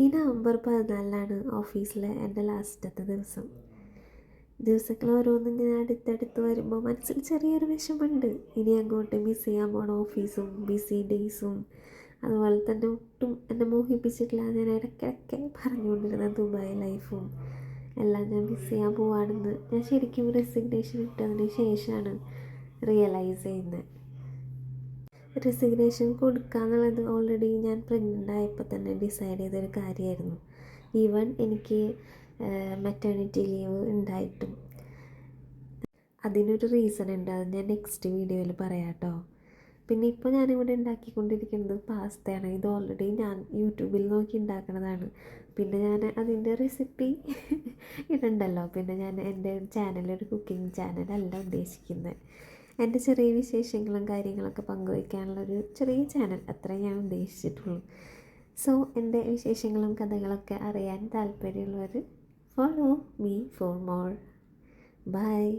ഈ നവംബർ 14 ഓഫീസിലെ എൻ്റെ ലാസ്റ്റത്തെ ദിവസങ്ങൾ ഓരോന്നിങ്ങനെ അടുത്തടുത്ത് വരുമ്പോൾ മനസ്സിൽ ചെറിയൊരു വിഷമമുണ്ട്. ഇനി അങ്ങോട്ട് മിസ് ചെയ്യാൻ പോണ ഓഫീസും ബിസി ഡേയ്സും, അതുപോലെ തന്നെ ഒട്ടും എന്നെ മോഹിപ്പിച്ചിട്ടില്ല ഞാൻ ഇടയ്ക്കിടയ്ക്ക് പറഞ്ഞുകൊണ്ടിരുന്ന ദുബായ് ലൈഫും എല്ലാം ഞാൻ മിസ് ചെയ്യാൻ പോവാണെന്ന് ഞാൻ ശരിക്കും റെസിഗ്നേഷൻ ഇട്ടതിന് ശേഷമാണ് റിയലൈസ് ചെയ്യുന്നത്. റെസിഗ്നേഷൻ കൊടുക്കുക എന്നുള്ളത് ഓൾറെഡി ഞാൻ പ്രഗ്നൻ്റ് ആയപ്പോൾ തന്നെ ഡിസൈഡ് ചെയ്തൊരു കാര്യമായിരുന്നു. ഈവൻ എനിക്ക് മെറ്റേണിറ്റി ലീവ് ഉണ്ടായിട്ടും. അതിനൊരു റീസൺ ഉണ്ട്, അത് ഞാൻ നെക്സ്റ്റ് വീഡിയോയിൽ പറയാം കേട്ടോ. പിന്നെ ഇപ്പോൾ ഞാനിവിടെ ഉണ്ടാക്കിക്കൊണ്ടിരിക്കുന്നത് പാസ്തയാണ്. ഇത് ഓൾറെഡി ഞാൻ യൂട്യൂബിൽ നോക്കി ഉണ്ടാക്കുന്നതാണ്. പിന്നെ ഞാൻ അതിൻ്റെ റെസിപ്പി ഇടണ്ടല്ലോ. പിന്നെ ഞാൻ എൻ്റെ ചാനലൊരു കുക്കിംഗ് ചാനലല്ല ഉദ്ദേശിക്കുന്നത്. എൻ്റെ ചെറിയ വിശേഷങ്ങളും കാര്യങ്ങളൊക്കെ പങ്കുവയ്ക്കാനുള്ളൊരു ചെറിയ ചാനൽ, അത്രേ ഞാൻ ഉദ്ദേശിച്ചിട്ടുള്ളൂ. സോ എൻ്റെ വിശേഷങ്ങളും കഥകളൊക്കെ അറിയാൻ താല്പര്യമുള്ളവർ follow me for more. Bye.